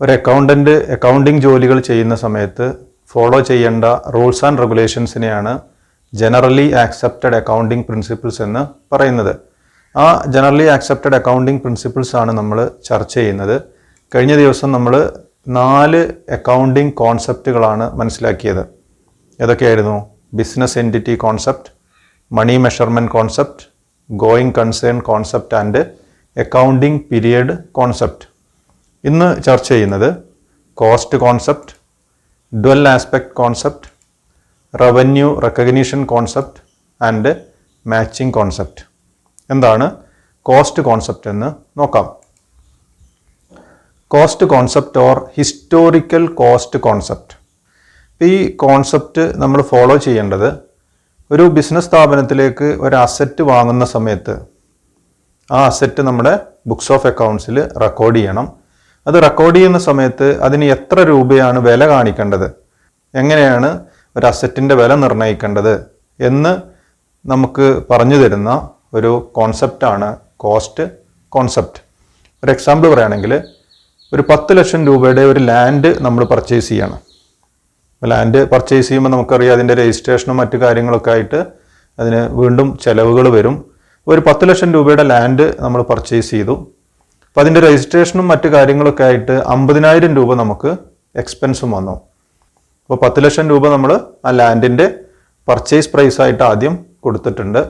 ഒരു accountant accounting ജോലികൾ ചെയ്യുന്ന സമയത്ത് ഫോളോ ചെയ്യേണ്ട റൂൾസ് ആൻഡ് റെഗുലേഷൻസിനെയാണ് ജനറലി ആക്സെപ്റ്റഡ് അക്കൗണ്ടിങ് പ്രിൻസിപ്പിൾസ് എന്ന് പറയുന്നത്. ആ ജനറലി ആക്സെപ്റ്റഡ് അക്കൗണ്ടിങ് പ്രിൻസിപ്പിൾസ് ആണ് നമ്മൾ ചർച്ച ചെയ്യുന്നത്. കഴിഞ്ഞ ദിവസം നമ്മൾ 4 അക്കൗണ്ടിങ് കോൺസെപ്റ്റുകളാണ് മനസ്സിലാക്കിയത്. ഏതൊക്കെയായിരുന്നു? Business entity concept, money measurement concept, going concern concept and accounting period concept. ഇന്ന് ചർച്ച ചെയ്യുന്നത് cost concept, dual aspect concept, revenue recognition concept and matching concept. എന്താണ് കോസ്റ്റ് കോൺസെപ്റ്റ് എന്ന് നോക്കാം. Cost concept or historical cost concept. ഈ concept നമ്മൾ follow ചെയ്യേണ്ടത് ഒരു ബിസിനസ് സ്ഥാപനത്തിലേക്ക് ഒരു അസറ്റ് വാങ്ങുന്ന സമയത്ത് ആ അസറ്റ് നമ്മുടെ ബുക്സ് ഓഫ് അക്കൗണ്ട്സിൽ റെക്കോർഡ് ചെയ്യണം. അത് റെക്കോർഡ് ചെയ്യുന്ന സമയത്ത് അതിന് എത്ര രൂപയാണ് വില കാണിക്കേണ്ടത്, എങ്ങനെയാണ് ഒരു അസറ്റിൻ്റെ വില നിർണ്ണയിക്കേണ്ടത് എന്ന് നമുക്ക് പറഞ്ഞു തരുന്ന ഒരു കോൺസെപ്റ്റാണ് കോസ്റ്റ് കോൺസെപ്റ്റ്. ഒരു എക്സാമ്പിൾ പറയുകയാണെങ്കിൽ, ഒരു 10 ലക്ഷം രൂപയുടെ ഒരു ലാൻഡ് നമ്മൾ പർച്ചേസ് ചെയ്യണം. ലാൻഡ് പർച്ചേസ് ചെയ്യുമ്പോൾ നമുക്കറിയാം അതിൻ്റെ രജിസ്ട്രേഷനും മറ്റു കാര്യങ്ങളൊക്കെ ആയിട്ട് അതിന് വീണ്ടും ചിലവുകൾ വരും. ഒരു 10 ലക്ഷം രൂപയുടെ ലാൻഡ് നമ്മൾ പർച്ചേസ് ചെയ്തു. അപ്പോൾ അതിൻ്റെ രജിസ്ട്രേഷനും മറ്റു കാര്യങ്ങളൊക്കെ ആയിട്ട് 50,000 രൂപ നമുക്ക് എക്സ്പെൻസും വന്നു. അപ്പോൾ 10 ലക്ഷം രൂപ നമ്മൾ ആ ലാൻഡിൻ്റെ പർച്ചേസ് പ്രൈസ് ആയിട്ട് ആദ്യം കൊടുത്തിട്ടുണ്ട്.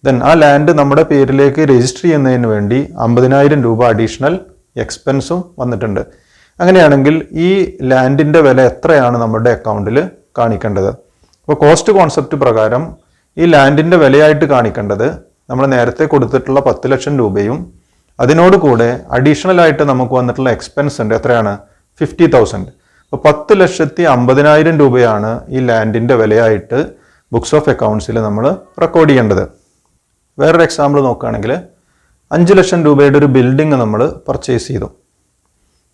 ദെൻ ആ ലാൻഡ് നമ്മുടെ പേരിലേക്ക് രജിസ്റ്റർ ചെയ്യുന്നതിന് വേണ്ടി 50,000 രൂപ അഡീഷണൽ എക്സ്പെൻസും വന്നിട്ടുണ്ട്. അങ്ങനെയാണെങ്കിൽ ഈ ലാൻഡിൻ്റെ വില എത്രയാണ് നമ്മുടെ അക്കൗണ്ടിൽ കാണിക്കേണ്ടത്? അപ്പോൾ കോസ്റ്റ് കോൺസെപ്റ്റ് പ്രകാരം ഈ ലാൻഡിൻ്റെ വിലയായിട്ട് കാണിക്കേണ്ടത് നമ്മൾ നേരത്തെ കൊടുത്തിട്ടുള്ള 10 ലക്ഷം രൂപയും അതിനോട് കൂടെ അഡീഷണൽ ആയിട്ട് നമുക്ക് വന്നിട്ടുള്ള എക്സ്പെൻസ് ഉണ്ട്. എത്രയാണ്? 50,000. അപ്പോൾ 10,50,000 രൂപയാണ് ഈ ലാൻഡിൻ്റെ വിലയായിട്ട് ബുക്സ് ഓഫ് അക്കൗണ്ട്സിൽ നമ്മൾ റെക്കോർഡ് ചെയ്യേണ്ടത്. വേറൊരു എക്സാമ്പിൾ നോക്കുകയാണെങ്കിൽ, 5 ലക്ഷം രൂപയുടെ ഒരു ബിൽഡിംഗ് നമ്മൾ പർച്ചേസ് ചെയ്തു.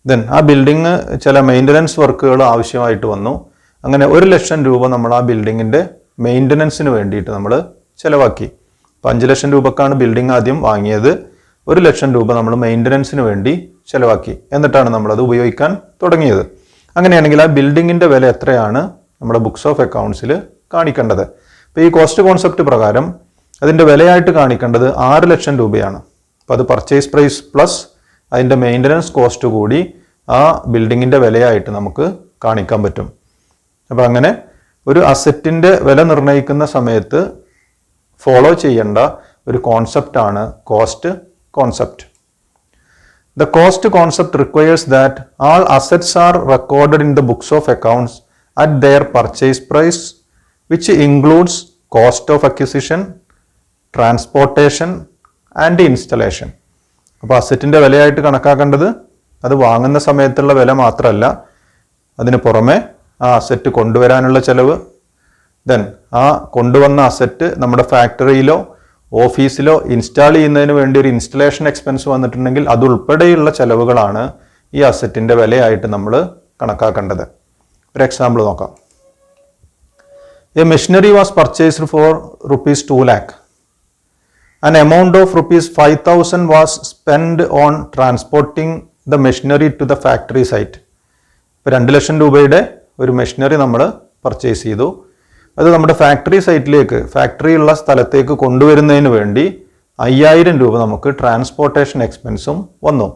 ദെൻ ആ ബിൽഡിംഗ് ചില മെയിൻ്റനൻസ് വർക്കുകൾ ആവശ്യമായിട്ട് വന്നു. അങ്ങനെ 1 ലക്ഷം രൂപ നമ്മൾ ആ ബിൽഡിങ്ങിൻ്റെ മെയിൻ്റനൻസിന് വേണ്ടിയിട്ട് നമ്മൾ ചിലവാക്കി. അപ്പോൾ 5 ലക്ഷം രൂപക്കാണ് ബിൽഡിംഗ് ആദ്യം വാങ്ങിയത്. 1 ലക്ഷം രൂപ നമ്മൾ മെയിൻ്റനൻസിന് വേണ്ടി ചിലവാക്കി. എന്നിട്ടാണ് നമ്മളത് ഉപയോഗിക്കാൻ തുടങ്ങിയത്. അങ്ങനെയാണെങ്കിൽ ആ ബിൽഡിങ്ങിൻ്റെ വില എത്രയാണ് നമ്മുടെ ബുക്സ് ഓഫ് അക്കൗണ്ട്സിൽ കാണിക്കേണ്ടത്? അപ്പോൾ ഈ കോസ്റ്റ് കോൺസെപ്റ്റ് പ്രകാരം അതിൻ്റെ വിലയായിട്ട് കാണിക്കേണ്ടത് 6 ലക്ഷം രൂപയാണ്. അപ്പോൾ അത് പർച്ചേസ് പ്രൈസ് പ്ലസ് അതിൻ്റെ മെയിൻ്റനൻസ് കോസ്റ്റ് കൂടി ആ ബിൽഡിങ്ങിൻ്റെ വിലയായിട്ട് നമുക്ക് കാണിക്കാൻ പറ്റും. അപ്പോൾ അങ്ങനെ ഒരു അസറ്റിൻ്റെ വില നിർണ്ണയിക്കുന്ന സമയത്ത് ഫോളോ ചെയ്യേണ്ട ഒരു കോൺസെപ്റ്റാണ് cost concept. The cost concept requires that all assets are recorded in the books of accounts at their purchase price, which includes cost of acquisition, transportation and installation. അപ്പോൾ അസറ്റിൻ്റെ വിലയായിട്ട് കണക്കാക്കേണ്ടത് അത് വാങ്ങുന്ന സമയത്തുള്ള വില മാത്രമല്ല, അതിന് പുറമെ ആ അസറ്റ് കൊണ്ടുവരാനുള്ള ചിലവ്, ദെൻ ആ കൊണ്ടുവന്ന അസറ്റ് നമ്മുടെ ഫാക്ടറിയിലോ ഓഫീസിലോ ഇൻസ്റ്റാൾ ചെയ്യുന്നതിന് വേണ്ടി ഒരു ഇൻസ്റ്റലേഷൻ എക്സ്പെൻസ് വന്നിട്ടുണ്ടെങ്കിൽ അതുൾപ്പെടെയുള്ള ചിലവുകളാണ് ഈ അസറ്റിൻ്റെ വിലയായിട്ട് നമ്മൾ കണക്കാക്കേണ്ടത്. ഒരു എക്സാമ്പിൾ നോക്കാം. A machinery was purchased for ₹2 lakh. An amount of ₹5,000 was spent on transporting the machinery to the factory site. ഇപ്പോൾ 2 ലക്ഷം രൂപയുടെ ഒരു മെഷീനറി നമ്മൾ പർച്ചേസ് ചെയ്തു. അത് നമ്മുടെ ഫാക്ടറി സൈറ്റിലേക്ക്, ഫാക്ടറി ഉള്ള സ്ഥലത്തേക്ക് കൊണ്ടുവരുന്നതിന് വേണ്ടി 5,000 രൂപ നമുക്ക് ട്രാൻസ്പോർട്ടേഷൻ എക്സ്പെൻസും വന്നു.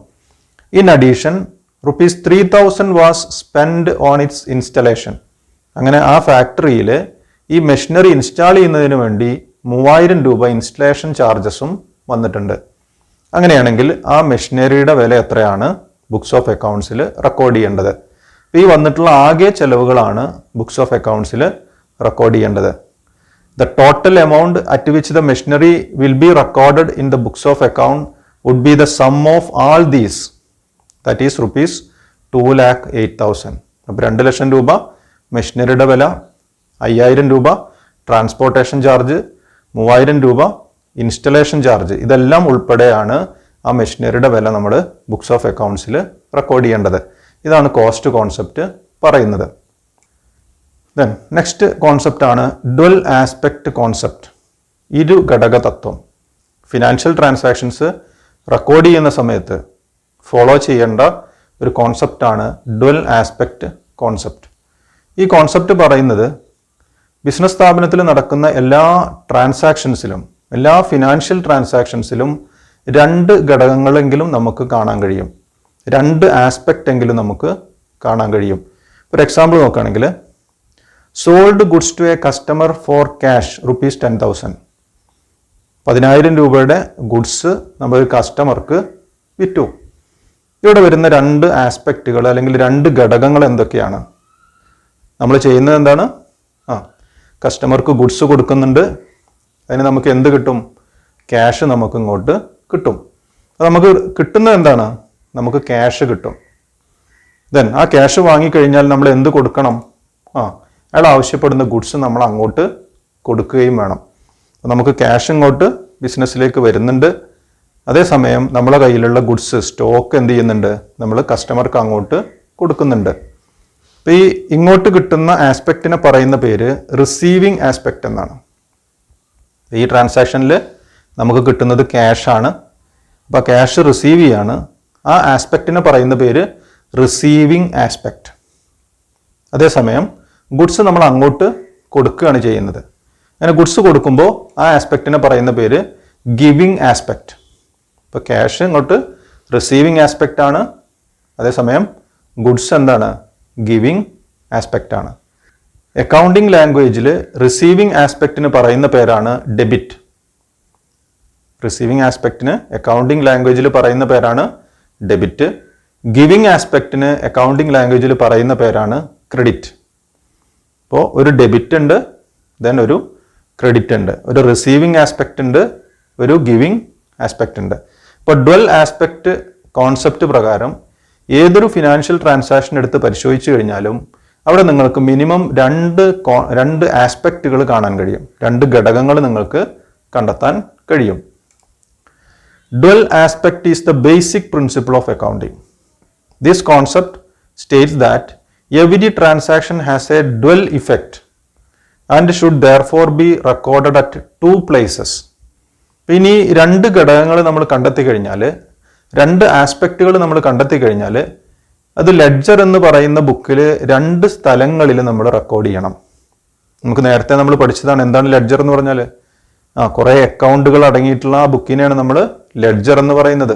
In addition ₹3,000 was spend on its installation. അങ്ങനെ ആ ഫാക്ടറിയിൽ ഈ മെഷീനറി ഇൻസ്റ്റാൾ ചെയ്യുന്നതിന് വേണ്ടി 3,000 രൂപ ഇൻസ്റ്റലേഷൻ ചാർജസും വന്നിട്ടുണ്ട്. അങ്ങനെയാണെങ്കിൽ ആ മെഷീനറിയുടെ വില എത്രയാണ് ബുക്സ് ഓഫ് അക്കൗണ്ട്സിൽ റെക്കോർഡ് ചെയ്യേണ്ടത്? ഈ വന്നിട്ടുള്ള ആകെ ചെലവുകളാണ് ബുക്സ് ഓഫ് അക്കൗണ്ട്സിൽ റെക്കോർഡ് ചെയ്യേണ്ടത്. The total amount at which the machinery will be recorded in the books of account would be the sum of all these, that is ₹2,08,000. അപ്പോൾ 2 ലക്ഷം രൂപ മെഷീനറിയുടെ വില, 5,000 രൂപ ട്രാൻസ്പോർട്ടേഷൻ ചാർജ്, 3,000 രൂപ ഇൻസ്റ്റലേഷൻ ചാർജ്, ഇതെല്ലാം ഉൾപ്പെടെയാണ് ആ മെഷീനറിയുടെ വില നമ്മൾ ബുക്സ് ഓഫ് അക്കൗണ്ട്സിൽ റെക്കോർഡ് ചെയ്യേണ്ടത്. ഇതാണ് കോസ്റ്റ് കോൺസെപ്റ്റ് പറയുന്നത്. ദെൻ നെക്സ്റ്റ് കോൺസെപ്റ്റാണ് ഡ്വൽ ആസ്പെക്ട് കോൺസെപ്റ്റ്, ഇരു ഘടക തത്വം. ഫിനാൻഷ്യൽ ട്രാൻസാക്ഷൻസ് റെക്കോർഡ് ചെയ്യുന്ന സമയത്ത് ഫോളോ ചെയ്യേണ്ട ഒരു കോൺസെപ്റ്റാണ് ഡ്വൽ ആസ്പെക്റ്റ് കോൺസെപ്റ്റ്. ഈ കോൺസെപ്റ്റ് പറയുന്നത് ബിസിനസ് സ്ഥാപനത്തിൽ നടക്കുന്ന എല്ലാ ട്രാൻസാക്ഷൻസിലും, എല്ലാ ഫിനാൻഷ്യൽ ട്രാൻസാക്ഷൻസിലും രണ്ട് ഘടകങ്ങളെങ്കിലും നമുക്ക് കാണാൻ കഴിയും, രണ്ട് ആസ്പെക്റ്റ് എങ്കിലും നമുക്ക് കാണാൻ കഴിയും. ഒരു എക്സാമ്പിൾ നോക്കുകയാണെങ്കിൽ, sold goods to a customer for cash ₹10,000. 10,000 രൂപയുടെ ഗുഡ്സ് നമ്മൾ കസ്റ്റമർക്ക് വിറ്റു. ഇവിടെ വരുന്ന രണ്ട് ആസ്പെക്റ്റുകൾ അല്ലെങ്കിൽ രണ്ട് ഘടകങ്ങൾ എന്തൊക്കെയാണ്? നമ്മൾ ചെയ്യുന്നത് എന്താണ്? കസ്റ്റമർക്ക് ഗുഡ്സ് കൊടുക്കുന്നുണ്ട്, അതിന് നമുക്ക് എന്ത് കിട്ടും? ക്യാഷ് നമുക്ക് ഇങ്ങോട്ട് കിട്ടും. അത് നമുക്ക് കിട്ടുന്നത് എന്താണ്? നമുക്ക് ക്യാഷ് കിട്ടും. ദെൻ ആ ക്യാഷ് വാങ്ങിക്കഴിഞ്ഞാൽ നമ്മൾ എന്ത് കൊടുക്കണം? അയാൾ ആവശ്യപ്പെടുന്ന ഗുഡ്സ് നമ്മൾ അങ്ങോട്ട് കൊടുക്കുകയും വേണം. നമുക്ക് ക്യാഷ് ഇങ്ങോട്ട് ബിസിനസ്സിലേക്ക് വരുന്നുണ്ട്, അതേസമയം നമ്മളെ കയ്യിലുള്ള ഗുഡ്സ് സ്റ്റോക്ക് എന്ത് ചെയ്യുന്നുണ്ട്? നമ്മൾ കസ്റ്റമർക്ക് അങ്ങോട്ട് കൊടുക്കുന്നുണ്ട്. അപ്പോൾ ഈ ഇങ്ങോട്ട് കിട്ടുന്ന ആസ്പെക്റ്റിനെ പറയുന്ന പേര് റിസീവിങ് ആസ്പെക്റ്റ് എന്നാണ്. ഈ ട്രാൻസാക്ഷനിൽ നമുക്ക് കിട്ടുന്നത് ക്യാഷാണ്. അപ്പോൾ ക്യാഷ് റിസീവ് ചെയ്യാണ്. ആ ആസ്പെക്റ്റിനെ പറയുന്ന പേര് റിസീവിങ് ആസ്പെക്റ്റ്. അതേസമയം ഗുഡ്സ് നമ്മൾ അങ്ങോട്ട് കൊടുക്കുകയാണ് ചെയ്യുന്നത്. അങ്ങനെ ഗുഡ്സ് കൊടുക്കുമ്പോൾ ആ ആസ്പെക്റ്റിനെ പറയുന്ന പേര് ഗിവിങ് ആസ്പെക്റ്റ്. ഇപ്പോൾ ക്യാഷ് ഇങ്ങോട്ട് റിസീവിങ് ആസ്പെക്റ്റ് ആണ്, അതേസമയം ഗുഡ്സ് എന്താണ്? ഗിവിങ് ആസ്പെക്റ്റ് ആണ്. അക്കൗണ്ടിങ് ലാംഗ്വേജിൽ റിസീവിങ് ആസ്പെക്റ്റിന് പറയുന്ന പേരാണ് ഡെബിറ്റ്. റിസീവിങ് ആസ്പെക്റ്റിന് അക്കൗണ്ടിങ് ലാംഗ്വേജിൽ പറയുന്ന പേരാണ് ഡെബിറ്റ്. ഗിവിങ് ആസ്പെക്റ്റിന് അക്കൗണ്ടിങ് ലാംഗ്വേജിൽ പറയുന്ന പേരാണ് ക്രെഡിറ്റ്. അപ്പോൾ ഒരു ഡെബിറ്റ് ഉണ്ട്, ദെൻ ഒരു ക്രെഡിറ്റ് ഉണ്ട്, ഒരു റിസീവിങ് ആസ്പെക്റ്റ് ഉണ്ട്, ഒരു ഗിവിങ് ആസ്പെക്റ്റ് ഉണ്ട്. ഇപ്പോൾ ഡ്വൽ ആസ്പെക്റ്റ് കോൺസെപ്റ്റ് പ്രകാരം ഏതൊരു ഫിനാൻഷ്യൽ ട്രാൻസാക്ഷൻ എടുത്ത് പരിശോധിച്ച് കഴിഞ്ഞാലും അവിടെ നിങ്ങൾക്ക് മിനിമം രണ്ട് ആസ്പെക്റ്റുകൾ കാണാൻ കഴിയും, രണ്ട് ഘടകങ്ങൾ നിങ്ങൾക്ക് കണ്ടെത്താൻ കഴിയും. Dual aspect is the basic principle of accounting. This concept states that every transaction has a dual effect and should therefore be recorded at two places. ഇനി രണ്ട് ഘടകങ്ങൾ നമ്മൾ കണ്ടെത്തി കഴിഞ്ഞാൽ, രണ്ട് ആസ്പെക്റ്റുകൾ നമ്മൾ കണ്ടെത്തി കഴിഞ്ഞാൽ അത് ലെഡ്ജർ എന്ന് പറയുന്ന ബുക്കിൽ രണ്ട് സ്ഥലങ്ങളിൽ നമ്മൾ റെക്കോർഡ് ചെയ്യണം. നമുക്ക് നേരത്തെ നമ്മൾ പഠിച്ചതാണ് എന്താണ് ലെഡ്ജർ എന്ന് പറഞ്ഞാൽ. കുറേ അക്കൗണ്ടുകൾ അടങ്ങിയിട്ടുള്ള ആ ബുക്കിനെയാണ് നമ്മൾ ലെഡ്ജർ എന്ന് പറയുന്നത്.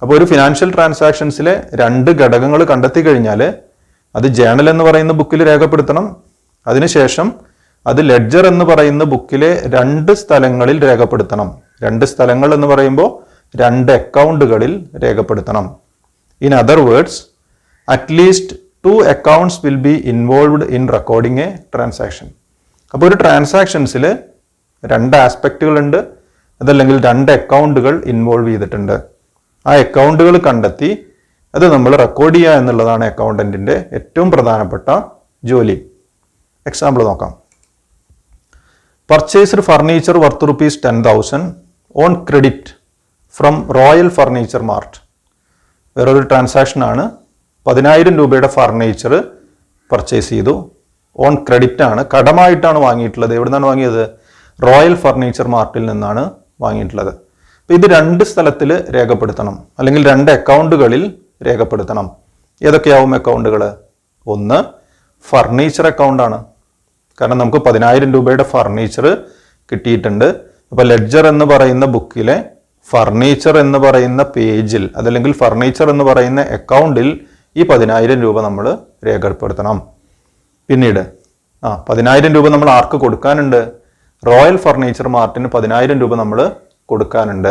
അപ്പോൾ ഒരു ഫിനാൻഷ്യൽ ട്രാൻസാക്ഷൻസിലെ രണ്ട് ഘടകങ്ങൾ കണ്ടെത്തി കഴിഞ്ഞാൽ അത് ജേണൽ എന്ന് പറയുന്ന ബുക്കിൽ രേഖപ്പെടുത്തണം. അതിനുശേഷം അത് ലെഡ്ജർ എന്ന് പറയുന്ന ബുക്കിലെ രണ്ട് സ്ഥലങ്ങളിൽ രേഖപ്പെടുത്തണം. രണ്ട് സ്ഥലങ്ങൾ എന്ന് പറയുമ്പോൾ രണ്ട് അക്കൗണ്ടുകളിൽ രേഖപ്പെടുത്തണം. In other words, at least 2 accounts will be involved in recording A transaction. അപ്പോൾ ഒരു ട്രാൻസാക്ഷൻസിൽ രണ്ട് ആസ്പെക്റ്റുകളുണ്ട്, അതല്ലെങ്കിൽ രണ്ട് അക്കൗണ്ടുകൾ ഇൻവോൾവ് ചെയ്തിട്ടുണ്ട്. ആ അക്കൗണ്ടുകൾ കണ്ടെത്തി അത് നമ്മൾ റെക്കോർഡ് ചെയ്യുക എന്നുള്ളതാണ് അക്കൗണ്ടന്റിന്റെ ഏറ്റവും പ്രധാനപ്പെട്ട ജോലി. എക്സാമ്പിൾ നോക്കാം. Purchased furniture worth ₹10,000 on credit from royal furniture mart. വേറൊരു ട്രാൻസാക്ഷൻ ആണ്. 10,000 രൂപയുടെ ഫർണിച്ചർ പർച്ചേസ് ചെയ്തു. ഓൺ ക്രെഡിറ്റ് ആണ്, കടമായിട്ടാണ് വാങ്ങിയിട്ടുള്ളത്. എവിടെ നിന്നാണ് വാങ്ങിയത്? റോയൽ ഫർണിച്ചർ മാർട്ടിൽ നിന്നാണ് വാങ്ങിയിട്ടുള്ളത്. അപ്പോൾ ഇത് രണ്ട് സ്ഥലത്തിൽ രേഖപ്പെടുത്തണം, അല്ലെങ്കിൽ രണ്ട് അക്കൗണ്ടുകളിൽ രേഖപ്പെടുത്തണം. ഏതൊക്കെയാവും അക്കൗണ്ടുകൾ? ഒന്ന് ഫർണിച്ചർ അക്കൗണ്ടാണ്, കാരണം നമുക്ക് 10,000 രൂപയുടെ ഫർണിച്ചർ കിട്ടിയിട്ടുണ്ട്. അപ്പോൾ ലെഡ്ജർ എന്ന് പറയുന്ന ബുക്കിലെ ഫർണിച്ചർ എന്ന് പറയുന്ന പേജിൽ, അതല്ലെങ്കിൽ ഫർണിച്ചർ എന്ന് പറയുന്ന അക്കൗണ്ടിൽ ഈ 10,000 രൂപ നമ്മൾ രേഖപ്പെടുത്തണം. പിന്നീട് 10,000 രൂപ നമ്മൾ ആർക്ക് കൊടുക്കാനുണ്ട്? റോയൽ ഫർണിച്ചർ മാർട്ടിന് 10,000 രൂപ നമ്മൾ കൊടുക്കാനുണ്ട്.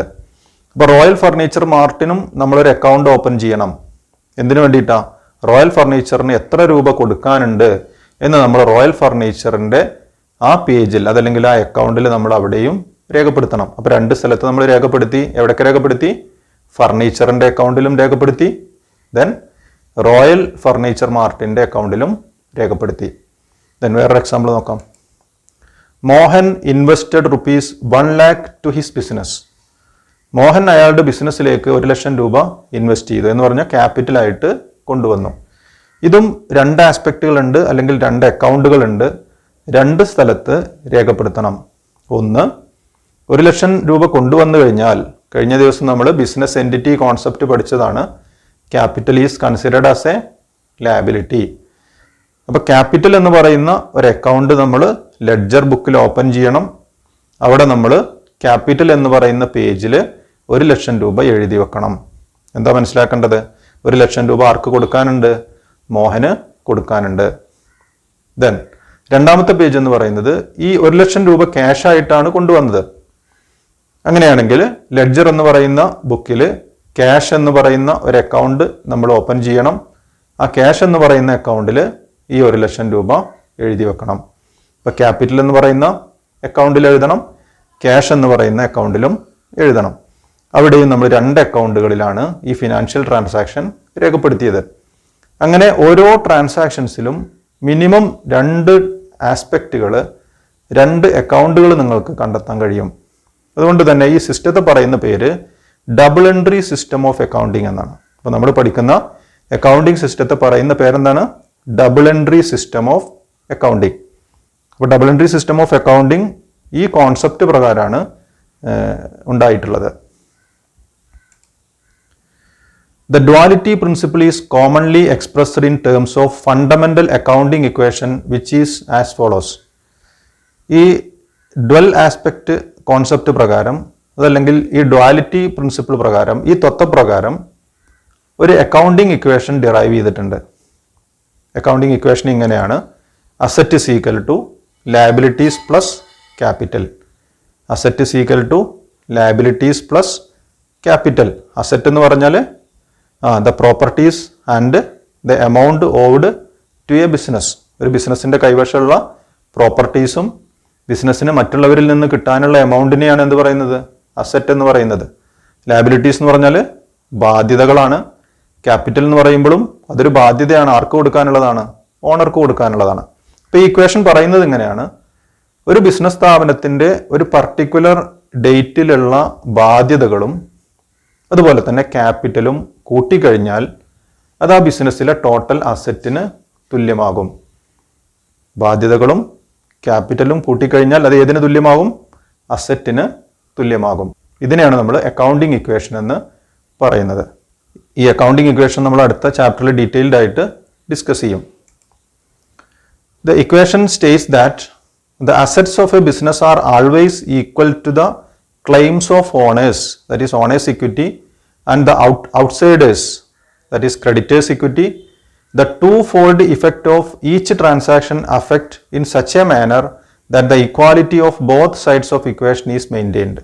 അപ്പോൾ റോയൽ ഫർണിച്ചർ മാർട്ടിനും നമ്മളൊരു അക്കൗണ്ട് ഓപ്പൺ ചെയ്യണം. എന്തിനു വേണ്ടിയിട്ടാ? റോയൽ ഫർണിച്ചറിന് എത്ര രൂപ കൊടുക്കാനുണ്ട് എന്ന് നമ്മൾ റോയൽ ഫർണിച്ചറിന്റെ ആ പേജിൽ, അതല്ലെങ്കിൽ ആ അക്കൗണ്ടിൽ നമ്മൾ അവിടെയും രേഖപ്പെടുത്തണം. അപ്പോൾ രണ്ട് സ്ഥലത്ത് നമ്മൾ രേഖപ്പെടുത്തി. എവിടെയൊക്കെ രേഖപ്പെടുത്തി? ഫർണിച്ചറിന്റെ അക്കൗണ്ടിലും രേഖപ്പെടുത്തി, ദെൻ റോയൽ ഫർണിച്ചർ മാർട്ടിന്റെ അക്കൗണ്ടിലും രേഖപ്പെടുത്തി. ദെൻ വേറൊരു എക്സാമ്പിൾ നോക്കാം. Mohan invested ₹1 lakh to his business. Mohan അയാളുടെ ബിസിനസ്സിലേക്ക് 1,00,000 രൂപ ഇൻവെസ്റ്റ് ചെയ്തു എന്ന് പറഞ്ഞാൽ ക്യാപിറ്റലായിട്ട് കൊണ്ടുവന്നു. ഇതും രണ്ട് ആസ്പെക്റ്റുകളുണ്ട്, അല്ലെങ്കിൽ രണ്ട് അക്കൗണ്ടുകളുണ്ട്. രണ്ട് സ്ഥലത്ത് രേഖപ്പെടുത്തണം. ഒന്ന്, 1,00,000 രൂപ കൊണ്ടുവന്നു കഴിഞ്ഞാൽ, കഴിഞ്ഞ ദിവസം നമ്മൾ ബിസിനസ് എൻറ്റിറ്റി കോൺസെപ്റ്റ് പഠിച്ചതാണ്. Capital is considered as A liability. അപ്പോൾ ക്യാപിറ്റൽ എന്ന് പറയുന്ന ഒരു അക്കൗണ്ട് നമ്മൾ ലെഡ്ജർ ബുക്കിൽ ഓപ്പൺ ചെയ്യണം. അവിടെ നമ്മൾ ക്യാപിറ്റൽ എന്ന് പറയുന്ന പേജിൽ 1,00,000 രൂപ എഴുതി വെക്കണം. എന്താ മനസ്സിലാക്കേണ്ടത്? 1,00,000 രൂപ ആർക്ക് കൊടുക്കാനുണ്ട്? മോഹന് കൊടുക്കാനുണ്ട്. ദെൻ രണ്ടാമത്തെ പേജ് എന്ന് പറയുന്നത് ഈ 1,00,000 രൂപ ക്യാഷ് ആയിട്ടാണ് കൊണ്ടുവന്നത്. അങ്ങനെയാണെങ്കിൽ ലെഡ്ജർ എന്ന് പറയുന്ന ബുക്കിൽ ക്യാഷ് എന്ന് പറയുന്ന ഒരു അക്കൗണ്ട് നമ്മൾ ഓപ്പൺ ചെയ്യണം. ആ ക്യാഷ് എന്ന് പറയുന്ന അക്കൗണ്ടിൽ ഈ 1,00,000 രൂപ എഴുതി വെക്കണം. അപ്പോൾ ക്യാപിറ്റൽ എന്ന് പറയുന്ന അക്കൗണ്ടിൽ എഴുതണം, ക്യാഷ് എന്ന് പറയുന്ന അക്കൗണ്ടിലും എഴുതണം. അവിടെയും നമ്മൾ 2 അക്കൗണ്ടുകളിലാണ് ഈ ഫിനാൻഷ്യൽ ട്രാൻസാക്ഷൻ രേഖപ്പെടുത്തിയത്. അങ്ങനെ ഓരോ ട്രാൻസാക്ഷൻസിലും മിനിമം 2 ആസ്പെക്റ്റുകൾ, 2 അക്കൗണ്ടുകൾ നിങ്ങൾക്ക് കണ്ടെത്താൻ കഴിയും. അതുകൊണ്ട് തന്നെ ഈ സിസ്റ്റത്തെ പറയുന്ന പേര് double entry system of accounting എന്നാണ്. അപ്പോൾ നമ്മൾ പഠിക്കുന്ന അക്കൗണ്ടിങ് സിസ്റ്റത്തെ പറയുന്ന പേരെന്താണ്? Double entry system of accounting. അപ്പോൾ double entry system of accounting ഈ കോൺസെപ്റ്റ് പ്രകാരമാണ് ഉണ്ടായിട്ടുള്ളത്. The duality principle is commonly expressed in terms of fundamental accounting equation which is as follows. ഈ ഡ്വൽ ആസ്പെക്റ്റ് കോൺസെപ്റ്റ് പ്രകാരം അതല്ലെങ്കിൽ ഈ ഡ്വാലിറ്റി പ്രിൻസിപ്പിൾ പ്രകാരം, ഈ തത്വപ്രകാരം ഒരു അക്കൗണ്ടിങ് ഇക്വേഷൻ ഡിറൈവ് ചെയ്തിട്ടുണ്ട്. അക്കൗണ്ടിങ് ഇക്വേഷൻ ഇങ്ങനെയാണ്: asset is equal to liabilities plus capital. Asset is equal to liabilities plus capital. Asset എന്ന് പറഞ്ഞാൽ the properties and the amount owed to a business. ഒരു ബിസിനസ്സിൻ്റെ കൈവശമുള്ള പ്രോപ്പർട്ടീസും ബിസിനസ്സിന് മറ്റുള്ളവരിൽ നിന്ന് കിട്ടാനുള്ള എമൗണ്ടിനെയാണ് എന്ത് പറയുന്നത്? അസറ്റ് എന്ന് പറയുന്നത്. ലയബിലിറ്റീസ് എന്ന് പറഞ്ഞാൽ ബാധ്യതകളാണ്. ക്യാപിറ്റൽ എന്ന് പറയുമ്പോഴും അതൊരു ബാധ്യതയാണ്. ആർക്ക് കൊടുക്കാനുള്ളതാണ്? ഓണർക്ക് കൊടുക്കാനുള്ളതാണ്. ഇപ്പോൾ ഈ ഇക്വേഷൻ പറയുന്നത് ഇങ്ങനെയാണ്: ഒരു ബിസിനസ് സ്ഥാപനത്തിൻ്റെ ഒരു പർട്ടിക്കുലർ ഡേറ്റിലുള്ള ബാധ്യതകളും അതുപോലെ തന്നെ ക്യാപിറ്റലും കൂട്ടിക്കഴിഞ്ഞാൽ അത് ആ ബിസിനസ്സിലെ ടോട്ടൽ അസറ്റിന് തുല്യമാകും. ബാധ്യതകളും ക്യാപിറ്റലും കൂട്ടിക്കഴിഞ്ഞാൽ അത് ഏതിന് തുല്യമാകും? അസറ്റിന് തുല്യമാകും. ഇതിനെയാണ് നമ്മൾ അക്കൗണ്ടിങ് ഇക്വേഷൻ എന്ന് പറയുന്നത്. ഈ അക്കൗണ്ടിങ് ഇക്വേഷൻ നമ്മൾ അടുത്ത ചാപ്റ്ററിൽ ഡീറ്റെയിൽഡ് ആയിട്ട് ഡിസ്കസ് ചെയ്യും. The equation States that the assets of a business are always equal to the claims of owners, that is owners equity, and the outsiders, that is creditors equity. The twofold effect of each transaction affect in such a manner that the equality of both sides of equation is maintained.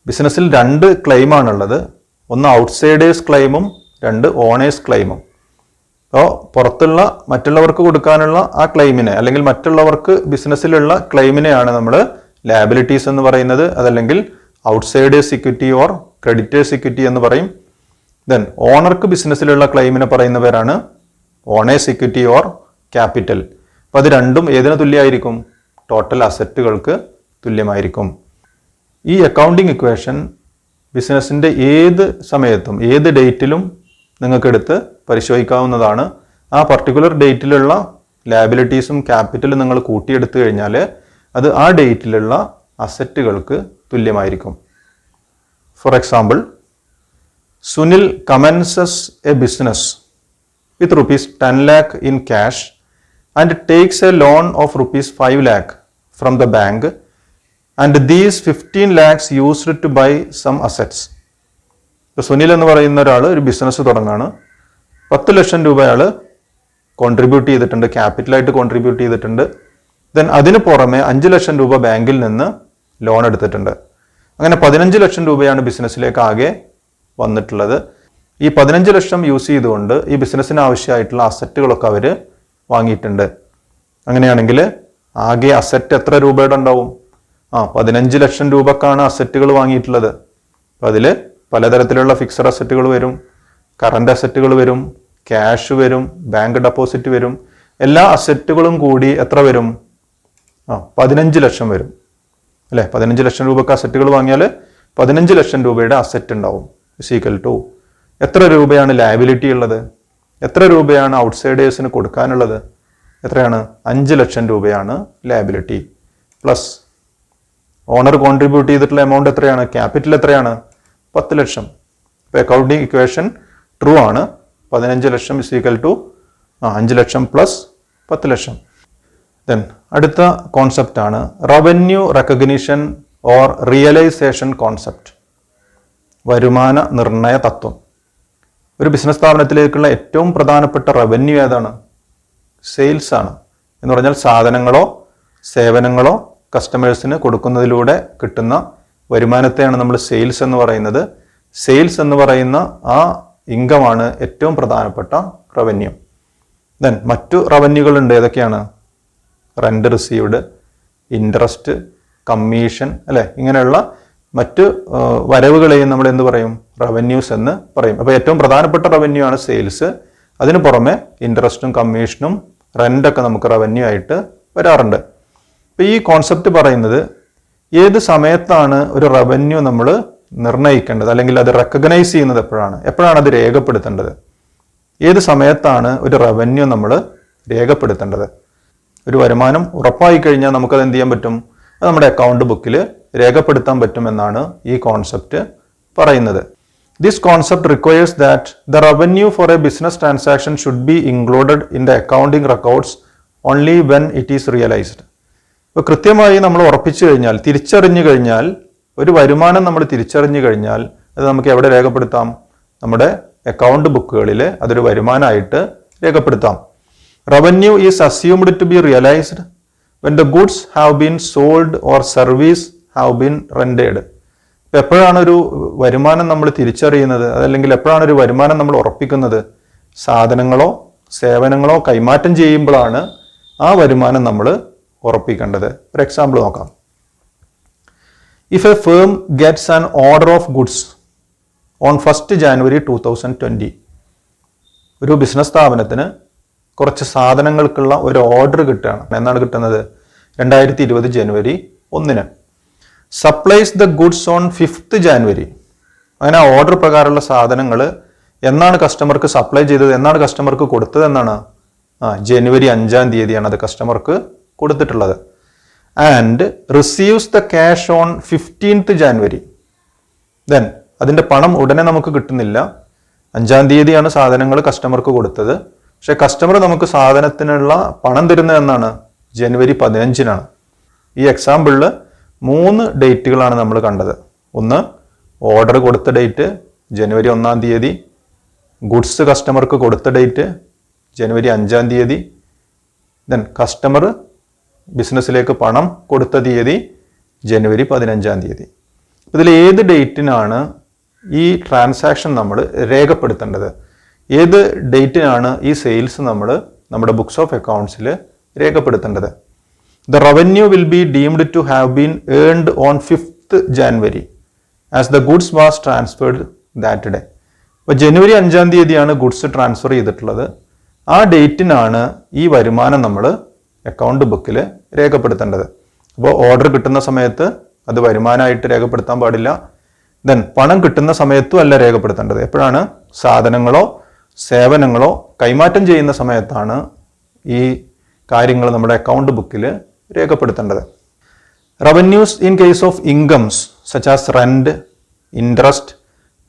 ബിസിനസ്സിൽ 2 claim ആണുള്ളത്. ഒന്ന് outsiders ക്ലെയിമും 2 owners ക്ലെയിമും. അപ്പോൾ പുറത്തുള്ള മറ്റുള്ളവർക്ക് കൊടുക്കാനുള്ള ആ ക്ലെയിമിനെ അല്ലെങ്കിൽ മറ്റുള്ളവർക്ക് ബിസിനസ്സിലുള്ള ക്ലെയിമിനെയാണ് നമ്മൾ ലയബിലിറ്റീസ് എന്ന് പറയുന്നത്. അതല്ലെങ്കിൽ outsiders equity or creditors equity എന്ന് പറയും. ദെൻ ഓണർക്ക് ബിസിനസ്സിലുള്ള ക്ലെയിമിനെ പറയുന്ന പേരാണ് ഓണേഴ്സ് ഇക്വിറ്റി ഓർ ക്യാപിറ്റൽ. അപ്പോൾ അത് രണ്ടും ഏതിന് തുല്യമായിരിക്കും? ടോട്ടൽ അസറ്റുകൾക്ക് തുല്യമായിരിക്കും. ഈ അക്കൗണ്ടിങ് ഇക്വേഷൻ ബിസിനസ്സിൻ്റെ ഏത് സമയത്തും ഏത് ഡേറ്റിലും നിങ്ങൾക്കെടുത്ത് പരിശോധിക്കാവുന്നതാണ്. ആ പർട്ടിക്കുലർ ഡേറ്റിലുള്ള ലയബിലിറ്റീസും ക്യാപിറ്റലും നിങ്ങൾ കൂട്ടിയെടുത്തു കഴിഞ്ഞാൽ അത് ആ ഡേറ്റിലുള്ള അസറ്റുകൾക്ക് തുല്യമായിരിക്കും. For example, Sunil commences a business with ₹10 lakh in cash and takes a loan of ₹5 lakh from the bank and these 15 lakhs used to buy some assets. Sunil എന്ന് പറയുന്ന ഒരാൾ ഒരു ബിസിനസ് തുടങ്ങാണ്. 10 ലക്ഷം രൂപ അയാൾ കോൺട്രിബ്യൂട്ട് ചെയ്തിട്ടുണ്ട്, ക്യാപിറ്റലായിട്ട് കോൺട്രിബ്യൂട്ട് ചെയ്തിട്ടുണ്ട്. ദെൻ അതിന് പുറമെ 5 ലക്ഷം രൂപ ബാങ്കിൽ നിന്ന് ലോൺ എടുത്തിട്ടുണ്ട്. അങ്ങനെ 15 ലക്ഷം രൂപയാണ് ബിസിനസ്സിലേക്ക് ആകെ വന്നിട്ടുള്ളത്. ഈ 15 ലക്ഷം യൂസ് ചെയ്തുകൊണ്ട് ഈ ബിസിനസ്സിന് ആവശ്യമായിട്ടുള്ള അസറ്റുകളൊക്കെ അവർ വാങ്ങിയിട്ടുണ്ട്. അങ്ങനെയാണെങ്കിൽ ആകെ അസറ്റ് എത്ര രൂപയുടെ ഉണ്ടാവും? 15 ലക്ഷം രൂപക്കാണ് അസറ്റുകൾ വാങ്ങിയിട്ടുള്ളത്. അപ്പോൾ അതിൽ പലതരത്തിലുള്ള ഫിക്സഡ് അസറ്റുകൾ വരും, കറണ്ട് അസറ്റുകൾ വരും, ക്യാഷ് വരും, ബാങ്ക് ഡെപ്പോസിറ്റ് വരും. എല്ലാ അസറ്റുകളും കൂടി എത്ര വരും? 15 ലക്ഷം വരും അല്ലേ? 15 ലക്ഷം രൂപക്ക് അസറ്റുകൾ വാങ്ങിയാൽ 15 ലക്ഷം രൂപയുടെ അസറ്റ് ഉണ്ടാവും. ഈക്വൽ ടു എത്ര രൂപയാണ് ലയബിലിറ്റി ഉള്ളത്? എത്ര രൂപയാണ് ഔട്ട്സൈഡേഴ്സിന് കൊടുക്കാനുള്ളത്? എത്രയാണ്? 5 ലക്ഷം രൂപയാണ് ലയബിലിറ്റി. പ്ലസ് ഓണർ കോൺട്രിബ്യൂട്ട് ചെയ്തിട്ടുള്ള എമൗണ്ട് എത്രയാണ്? ക്യാപിറ്റൽ എത്രയാണ്? 10 ലക്ഷം. ഇപ്പോൾ അക്കൗണ്ടിങ് ഇക്വേഷൻ ട്രൂ ആണ്. 15 lakh is equal to 5 lakh plus 10 lakh. Then അടുത്ത കോൺസെപ്റ്റ് ആണ് revenue recognition or realisation concept. വരുമാന നിർണയ തത്വം. ഒരു ബിസിനസ് സ്ഥാപനത്തിലേക്കുള്ള ഏറ്റവും പ്രധാനപ്പെട്ട റവന്യൂ ഏതാണ്? സെയിൽസ് ആണ്. എന്ന് പറഞ്ഞാൽ സാധനങ്ങളോ സേവനങ്ങളോ കസ്റ്റമേഴ്സിന് കൊടുക്കുന്നതിലൂടെ കിട്ടുന്ന വരുമാനത്തെയാണ് നമ്മൾ സെയിൽസ് എന്ന് പറയുന്നത്. സെയിൽസ് എന്ന് പറയുന്ന ആ ഇൻകമാണ് ഏറ്റവും പ്രധാനപ്പെട്ട റവന്യൂ. ദെൻ മറ്റു റവന്യൂകളുണ്ട്. ഏതൊക്കെയാണ്? റെന്റ് റിസീവ്ഡ്, ഇൻട്രസ്റ്റ്, കമ്മീഷൻ, അല്ലെ? ഇങ്ങനെയുള്ള മറ്റു വരവുകളെയും നമ്മൾ എന്ത് പറയും? റവന്യൂസ് എന്ന് പറയും. അപ്പോൾ ഏറ്റവും പ്രധാനപ്പെട്ട റവന്യൂ ആണ് സെയിൽസ്. അതിന് പുറമെ ഇൻട്രസ്റ്റും കമ്മീഷനും റെന്റൊക്കെ നമുക്ക് റവന്യൂ ആയിട്ട് വരാറുണ്ട്. അപ്പോൾ ഈ കോൺസെപ്റ്റ് പറയുന്നത് ഏത് സമയത്താണ് ഒരു റവന്യൂ നമ്മൾ നിർണ്ണയിക്കേണ്ടത്, അല്ലെങ്കിൽ അത് റെക്കഗ്നൈസ് ചെയ്യുന്നത് എപ്പോഴാണ് അത് രേഖപ്പെടുത്തേണ്ടത്? ഏത് സമയത്താണ് ഒരു റവന്യൂ നമ്മൾ രേഖപ്പെടുത്തേണ്ടത്? ഒരു വരുമാനം ഉറപ്പായി കഴിഞ്ഞാൽ നമുക്കത് എന്ത് ചെയ്യാൻ പറ്റും? അത് നമ്മുടെ അക്കൗണ്ട് ബുക്കിൽ രേഖപ്പെടുത്താൻ പറ്റുമെന്നാണ് ഈ കോൺസെപ്റ്റ് പറയുന്നത്. This concept requires that the revenue for a business transaction should be included in the accounting records only when it is realised. ഇപ്പോൾ കൃത്യമായി നമ്മൾ ഉറപ്പിച്ചു കഴിഞ്ഞാൽ, തിരിച്ചറിഞ്ഞു കഴിഞ്ഞാൽ, ഒരു വരുമാനം നമ്മൾ തിരിച്ചറിഞ്ഞു കഴിഞ്ഞാൽ അത് നമുക്ക് എവിടെ രേഖപ്പെടുത്താം? നമ്മുടെ അക്കൗണ്ട് ബുക്കുകളിൽ അതൊരു വരുമാനമായിട്ട് രേഖപ്പെടുത്താം. Revenue is assumed to be realised when the goods have been sold or service have been rendered. ഇപ്പം എപ്പോഴാണ് ഒരു വരുമാനം നമ്മൾ തിരിച്ചറിയുന്നത്, അതല്ലെങ്കിൽ എപ്പോഴാണ് ഒരു വരുമാനം നമ്മൾ ഉറപ്പിക്കുന്നത്? സാധനങ്ങളോ സേവനങ്ങളോ കൈമാറ്റം ചെയ്യുമ്പോഴാണ് ആ വരുമാനം നമ്മൾ ഉറപ്പിക്കേണ്ടത്. ഒരു എക്സാമ്പിൾ നോക്കാം. If A firm gets an order of goods on 1 January 2020, ഒരു ബിസിനസ് സ്ഥാപനത്തിന് കുറച്ച് സാധനങ്ങൾക്കുള്ള ഒരു ഓർഡർ കിട്ടുകയാണ്. എന്നാണ് കിട്ടുന്നത്? 2020 ജനുവരി 1. Supplies the goods on 5 January. അങ്ങനെ ആ ഓർഡർ പ്രകാരമുള്ള സാധനങ്ങൾ എന്നാണ് കസ്റ്റമർക്ക് സപ്ലൈ ചെയ്തത്, എന്നാണ് കസ്റ്റമർക്ക് കൊടുത്തത് എന്നാണ്? ജനുവരി 5 അത് കസ്റ്റമർക്ക് കൊടുത്തിട്ടുള്ളത്. And receives the cash on 15 January. Then അതിൻ്റെ പണം ഉടനെ നമുക്ക് കിട്ടുന്നില്ല. 5 സാധനങ്ങൾ കസ്റ്റമർക്ക് കൊടുത്തത്. പക്ഷെ കസ്റ്റമർ നമുക്ക് സാധനത്തിനുള്ള പണം തരുന്നത് എന്നാണ്? ജനുവരി 15. ഈ എക്സാമ്പിളിൽ 3 ഡേറ്റുകളാണ് നമ്മൾ കണ്ടത്. ഒന്ന്, ഓർഡർ കൊടുത്ത ഡേറ്റ് ജനുവരി 1, ഗുഡ്സ് കസ്റ്റമർക്ക് കൊടുത്ത ഡേറ്റ് ജനുവരി 5, ദെൻ കസ്റ്റമർ ബിസിനസ്സിലേക്ക് പണം കൊടുത്ത തീയതി ജനുവരി 15. ഇതിൽ ഏത് ഡേറ്റിനാണ് ഈ ട്രാൻസാക്ഷൻ നമ്മൾ രേഖപ്പെടുത്തേണ്ടത്? ഏത് ഡേറ്റിനാണ് ഈ സെയിൽസ് നമ്മൾ നമ്മുടെ ബുക്സ് ഓഫ് അക്കൗണ്ട്സിൽ രേഖപ്പെടുത്തേണ്ടത്? The revenue will be deemed to have been earned on 5th January as the goods was transferred that day. അപ്പോൾ ജനുവരി 5 ഗുഡ്സ് ട്രാൻസ്ഫർ ചെയ്തിട്ടുള്ളത്. ആ ഡേറ്റിനാണ് ഈ വരുമാനം നമ്മൾ അക്കൗണ്ട് ബുക്കിൽ രേഖപ്പെടുത്തേണ്ടത്. അപ്പോൾ ഓർഡർ കിട്ടുന്ന സമയത്ത് അത് വരുമാനമായിട്ട് രേഖപ്പെടുത്താൻ പാടില്ല. ദെൻ പണം കിട്ടുന്ന സമയത്തും അല്ല രേഖപ്പെടുത്തേണ്ടത്. എപ്പോഴാണ്? സാധനങ്ങളോ സേവനങ്ങളോ കൈമാറ്റം ചെയ്യുന്ന സമയത്താണ് ഈ കാര്യങ്ങൾ നമ്മുടെ അക്കൗണ്ട് ബുക്കിൽ രേഖപ്പെടുത്തേണ്ടത്. Revenues in case of incomes such as rent, interest,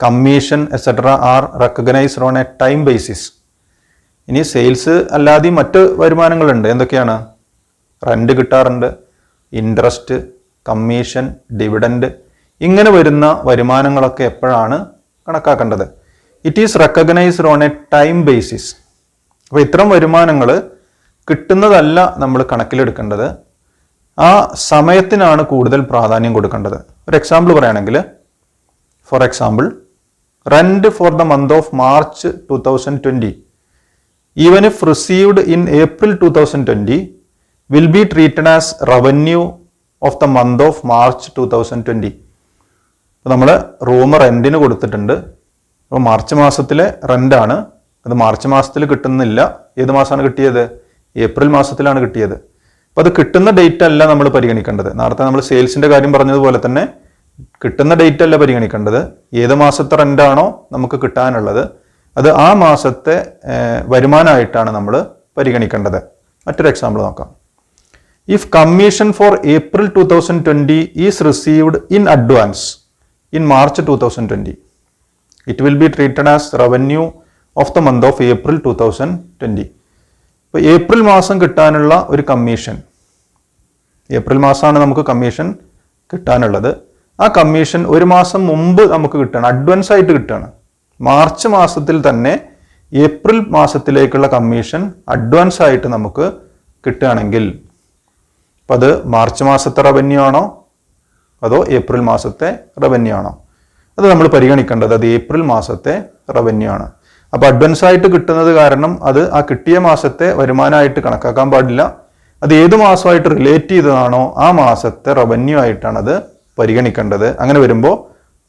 commission etcetera are recognised on a time basis. ഇനി സെയിൽസ് അല്ലാതെ മറ്റ് വരുമാനങ്ങളുണ്ട്. എന്തൊക്കെയാണ്? റെന്റ് കിട്ടാറുണ്ട്, ഇൻട്രസ്റ്റ്, കമ്മീഷൻ, ഡിവിഡൻഡ്, ഇങ്ങനെ വരുന്ന വരുമാനങ്ങളൊക്കെ എപ്പോഴാണ് കണക്കാക്കേണ്ടത്? It is recognised on a time basis. അപ്പോൾ ഇത്തരം വരുമാനങ്ങൾ കിട്ടുന്നതല്ല നമ്മൾ കണക്കിലെടുക്കേണ്ടത്, ആ സമയത്തിനാണ് കൂടുതൽ പ്രാധാന്യം കൊടുക്കേണ്ടത്. ഒരു എക്സാമ്പിൾ പറയുകയാണെങ്കിൽ, for example, rent for the month of March 2020 even if received in April 2020 will be treated as revenue of the month of March 2020. അപ്പോൾ നമ്മൾ റൂം റെന്റിന് കൊടുത്തിട്ടുണ്ട്. അപ്പോൾ മാർച്ച് മാസത്തിലെ റെന്റാണ്. അത് മാർച്ച് മാസത്തിൽ കിട്ടുന്നില്ല. ഏത് മാസമാണ് കിട്ടിയത്? ഏപ്രിൽ മാസത്തിലാണ് കിട്ടിയത്. അപ്പോൾ അത് കിട്ടുന്ന ഡേറ്റ് അല്ല നമ്മൾ പരിഗണിക്കേണ്ടത്. നേരത്തെ നമ്മൾ സെയിൽസിന്റെ കാര്യം പറഞ്ഞതുപോലെ തന്നെ കിട്ടുന്ന ഡേറ്റ് അല്ല പരിഗണിക്കേണ്ടത്. ഏത് മാസത്തെ റെന്റാണോ നമുക്ക് കിട്ടാനുള്ളത് അത് ആ മാസത്തെ വരുമാനമായിട്ടാണ് നമ്മൾ പരിഗണിക്കേണ്ടത്. മറ്റൊരു എക്സാമ്പിൾ നോക്കാം. If commission for April 2020 is received in advance in March 2020 it will be treated as revenue of the month of April 2020. ഇപ്പോൾ ഏപ്രിൽ മാസം കിട്ടാനുള്ള ഒരു കമ്മീഷൻ, ഏപ്രിൽ മാസമാണ് നമുക്ക് കമ്മീഷൻ കിട്ടാനുള്ളത്. ആ കമ്മീഷൻ ഒരു മാസം മുമ്പ് നമുക്ക് കിട്ടുകയാണ്, അഡ്വാൻസ് ആയിട്ട് കിട്ടുകയാണ്. മാർച്ച് മാസത്തിൽ തന്നെ ഏപ്രിൽ മാസത്തിലേക്കുള്ള കമ്മീഷൻ അഡ്വാൻസ് ആയിട്ട് നമുക്ക് കിട്ടുകയാണെങ്കിൽ അപ്പം അത് മാർച്ച് മാസത്തെ റവന്യൂ ആണോ അതോ ഏപ്രിൽ മാസത്തെ റവന്യൂ ആണോ? അത് നമ്മൾ പരിഗണിക്കേണ്ടത് അത് ഏപ്രിൽ മാസത്തെ റവന്യൂ ആണ്. അപ്പോൾ അഡ്വാൻസ് ആയിട്ട് കിട്ടുന്നത് കാരണം അത് ആ കിട്ടിയ മാസത്തെ വരുമാനമായിട്ട് കണക്കാക്കാൻ പാടില്ല. അത് ഏത് മാസമായിട്ട് റിലേറ്റ് ചെയ്തതാണോ ആ മാസത്തെ റവന്യൂ ആയിട്ടാണ് അത് പരിഗണിക്കേണ്ടത്. അങ്ങനെ വരുമ്പോൾ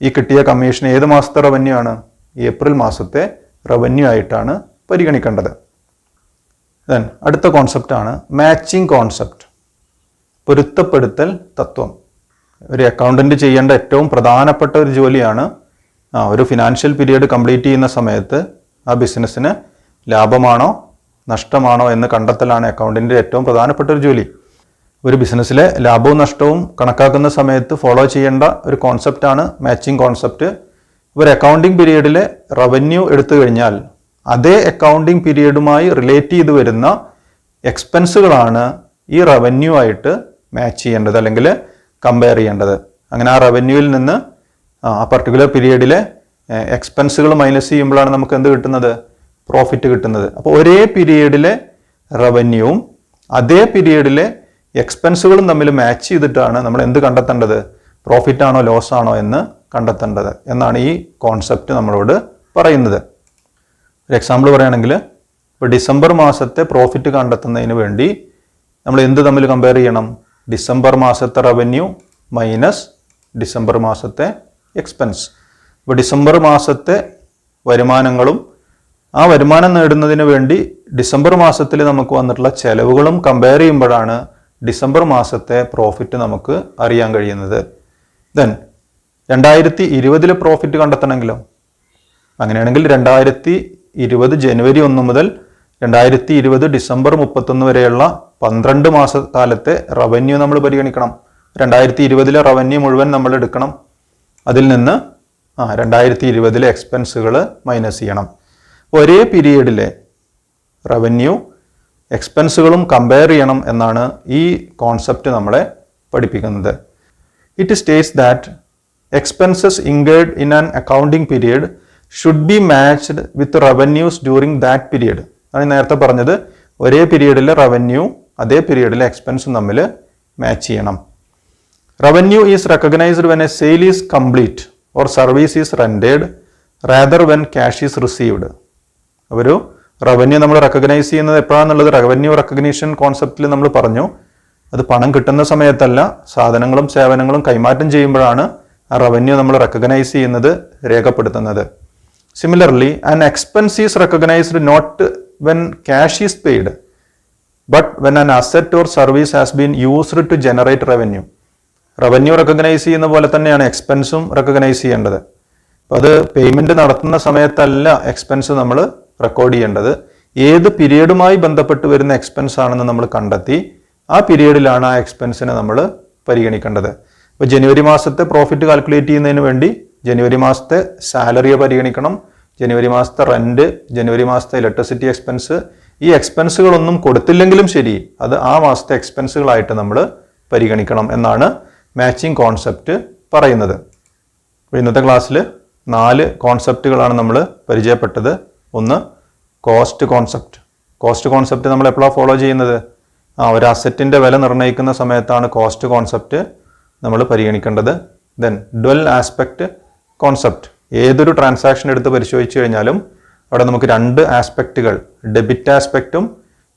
ഈ കിട്ടിയ കമ്മീഷൻ ഏത് മാസത്തെ റവന്യൂ ആണ്? ഏപ്രിൽ മാസത്തെ റവന്യൂ ആയിട്ടാണ് പരിഗണിക്കേണ്ടത്. ദെൻ അടുത്ത കോൺസെപ്റ്റാണ് മാച്ചിങ് കോൺസെപ്റ്റ്, പൊരുത്തപ്പെടുത്തൽ തത്വം. ഒരു അക്കൗണ്ടന്റ് ചെയ്യേണ്ട ഏറ്റവും പ്രധാനപ്പെട്ട ഒരു ജോലിയാണ് ഒരു ഫിനാൻഷ്യൽ പീരീഡ് കംപ്ലീറ്റ് ചെയ്യുന്ന സമയത്ത് ആ ബിസിനസ്സിന് ലാഭമാണോ നഷ്ടമാണോ എന്ന് കണ്ടെത്തലാണ് അക്കൗണ്ടിൻ്റെ ഏറ്റവും പ്രധാനപ്പെട്ട ഒരു ജോലി. ഒരു ബിസിനസ്സിലെ ലാഭവും നഷ്ടവും കണക്കാക്കുന്ന സമയത്ത് ഫോളോ ചെയ്യേണ്ട ഒരു കോൺസെപ്റ്റാണ് മാച്ചിങ് കോൺസെപ്റ്റ്. ഒരു അക്കൗണ്ടിങ് പീരീഡിലെ റവന്യൂ എടുത്തു കഴിഞ്ഞാൽ അതേ അക്കൗണ്ടിങ് പീരീഡുമായി റിലേറ്റ് ചെയ്ത് വരുന്ന എക്സ്പെൻസുകളാണ് ഈ റവന്യൂ ആയിട്ട് മാച്ച് ചെയ്യേണ്ടത് അല്ലെങ്കിൽ കമ്പയർ ചെയ്യേണ്ടത്. അങ്ങനെ ആ റവന്യൂവിൽ നിന്ന് ആ പർട്ടിക്കുലർ പീരീഡിലെ എക്സ്പെൻസുകൾ മൈനസ് ചെയ്യുമ്പോഴാണ് നമുക്ക് എന്ത് കിട്ടുന്നത്? പ്രോഫിറ്റ് കിട്ടുന്നത്. അപ്പോൾ ഒരേ പീരീഡിലെ റവന്യൂവും അതേ പീരീഡിലെ എക്സ്പെൻസുകളും തമ്മിൽ മാച്ച് ചെയ്തിട്ടാണ് നമ്മൾ എന്ത് കണ്ടെത്തേണ്ടത്? പ്രോഫിറ്റ് ആണോ ലോസ് ആണോ എന്ന് കണ്ടെത്തേണ്ടത് എന്നാണ് ഈ കോൺസെപ്റ്റ് നമ്മളോട് പറയുന്നത്. ഒരു എക്സാമ്പിൾ പറയുകയാണെങ്കിൽ ഇപ്പോൾ ഡിസംബർ മാസത്തെ പ്രോഫിറ്റ് കണ്ടെത്തുന്നതിന് വേണ്ടി നമ്മൾ എന്ത് തമ്മിൽ കമ്പയർ ചെയ്യണം? ഡിസംബർ മാസത്തെ റവന്യൂ മൈനസ് ഡിസംബർ മാസത്തെ എക്സ്പെൻസ്. ഇപ്പോൾ ഡിസംബർ മാസത്തെ വരുമാനങ്ങളും ആ വരുമാനം നേടുന്നതിന് വേണ്ടി ഡിസംബർ മാസത്തിൽ നമുക്ക് വന്നിട്ടുള്ള ചെലവുകളും കമ്പയർ ചെയ്യുമ്പോഴാണ് ഡിസംബർ മാസത്തെ പ്രോഫിറ്റ് നമുക്ക് അറിയാൻ കഴിയുന്നത്. ദെൻ 2020 പ്രോഫിറ്റ് കണ്ടെത്തണമെങ്കിലോ? അങ്ങനെയാണെങ്കിൽ 2020 ജനുവരി 1 മുതൽ 2020 ഡിസംബർ 31 വരെയുള്ള 12 മാസക്കാലത്തെ റവന്യൂ നമ്മൾ പരിഗണിക്കണം. 2020 റവന്യൂ മുഴുവൻ നമ്മൾ എടുക്കണം. അതിൽ നിന്ന് 2020 എക്സ്പെൻസുകൾ മൈനസ് ചെയ്യണം. ഒരേ പീരീഡിലെ റവന്യൂ എക്സ്പെൻസുകളും കമ്പയർ ചെയ്യണം എന്നാണ് ഈ കോൺസെപ്റ്റ് നമ്മളെ പഠിപ്പിക്കുന്നത്. It States that expenses incurred in an accounting period should be matched with revenues during that period. ആണ് നേരത്തെ പറഞ്ഞത്, ഒരേ പീരീഡിലെ റവന്യൂ അതേ പീരീഡിലെ എക്സ്പെൻസും തമ്മിൽ മാച്ച് ചെയ്യണം. Revenue is recognised when A sale is complete or service is rendered rather when cash is received. ഒരു revenue നമ്മൾ recognise ചെയ്യുന്നത് എപ്പോഴാണെന്നുള്ളത് റവന്യൂ റെക്കഗ്നീഷൻ കോൺസെപ്റ്റിൽ നമ്മൾ പറഞ്ഞു. അത് പണം കിട്ടുന്ന സമയത്തല്ല, സാധനങ്ങളും സേവനങ്ങളും കൈമാറ്റം ചെയ്യുമ്പോഴാണ് ആ റവന്യൂ നമ്മൾ റെക്കഗ്നൈസ് ചെയ്യുന്നത്, രേഖപ്പെടുത്തുന്നത്. Similarly an expense is recognised not when cash is paid but when an asset or service has been used to generate revenue. Revenue recognise ചെയ്യുന്ന പോലെ തന്നെയാണ് എക്സ്പെൻസും റെക്കഗ്നൈസ് ചെയ്യേണ്ടത്. അപ്പോൾ അത് പേയ്മെന്റ് നടത്തുന്ന സമയത്തല്ല എക്സ്പെൻസ് നമ്മൾ റെക്കോർഡ് ചെയ്യേണ്ടത്. ഏത് പീരീഡുമായി ബന്ധപ്പെട്ട് വരുന്ന എക്സ്പെൻസ് ആണെന്ന് നമ്മൾ കണ്ടെത്തി ആ പീരീഡിലാണ് ആ എക്സ്പെൻസിനെ നമ്മൾ പരിഗണിക്കേണ്ടത്. ഇപ്പോൾ ജനുവരി മാസത്തെ പ്രോഫിറ്റ് കാൽക്കുലേറ്റ് ചെയ്യുന്നതിന് വേണ്ടി ജനുവരി മാസത്തെ സാലറിയെ പരിഗണിക്കണം, ജനുവരി മാസത്തെ റെന്റ്, ജനുവരി മാസത്തെ ഇലക്ട്രിസിറ്റി എക്സ്പെൻസ്. ഈ എക്സ്പെൻസുകളൊന്നും കൊടുത്തില്ലെങ്കിലും ശരി അത് ആ മാസത്തെ എക്സ്പെൻസുകളായിട്ട് നമ്മൾ പരിഗണിക്കണം എന്നാണ് മാച്ചിങ് കോൺസെപ്റ്റ് പറയുന്നത്. അപ്പോൾ ഇന്നത്തെ ക്ലാസ്സിൽ 4 കോൺസെപ്റ്റുകളാണ് നമ്മൾ പരിചയപ്പെട്ടത്. ഒന്ന് കോസ്റ്റ് കോൺസെപ്റ്റ്. കോസ്റ്റ് കോൺസെപ്റ്റ് നമ്മൾ എപ്പോഴാണ് ഫോളോ ചെയ്യുന്നത്? ഒരു അസറ്റിൻ്റെ വില നിർണ്ണയിക്കുന്ന സമയത്താണ് കോസ്റ്റ് കോൺസെപ്റ്റ് നമ്മൾ പരിഗണിക്കേണ്ടത്. Then dual aspect concept. ഏതൊരു ട്രാൻസാക്ഷൻ എടുത്ത് പരിശോധിച്ച് കഴിഞ്ഞാലും അവിടെ നമുക്ക് 2 ആസ്പെക്റ്റുകൾ, ഡെബിറ്റ് ആസ്പെക്റ്റും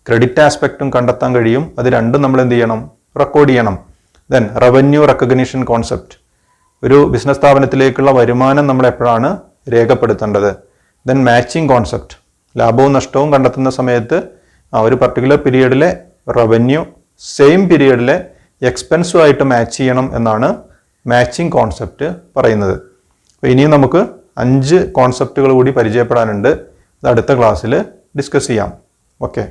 ക്രെഡിറ്റ് ആസ്പെക്റ്റും കണ്ടെത്താൻ കഴിയും. അത് രണ്ടും നമ്മൾ എന്ത് ചെയ്യണം? റെക്കോർഡ് ചെയ്യണം. Then revenue recognition concept. ഒരു ബിസിനസ് സ്ഥാപനത്തിലേക്കുള്ള വരുമാനം നമ്മൾ എപ്പോഴാണ് രേഖപ്പെടുത്തേണ്ടത്? Then matching concept. ലാഭവും നഷ്ടവും കണ്ടെത്തുന്ന സമയത്ത് ഒരു പർട്ടിക്കുലർ പീരീഡിലെ റവന്യൂ സെയിം പീരീഡിലെ എക്സ്പെൻസുമായിട്ട് മാച്ച് ചെയ്യണം എന്നാണ് മാച്ചിങ് കോൺസെപ്റ്റ് പറയുന്നത്. അപ്പോൾ ഇനിയും നമുക്ക് 5 കോൺസെപ്റ്റുകൾ കൂടി പരിചയപ്പെടാനുണ്ട്. അത് അടുത്ത ക്ലാസ്സിൽ ഡിസ്കസ് ചെയ്യാം. ഓക്കെ.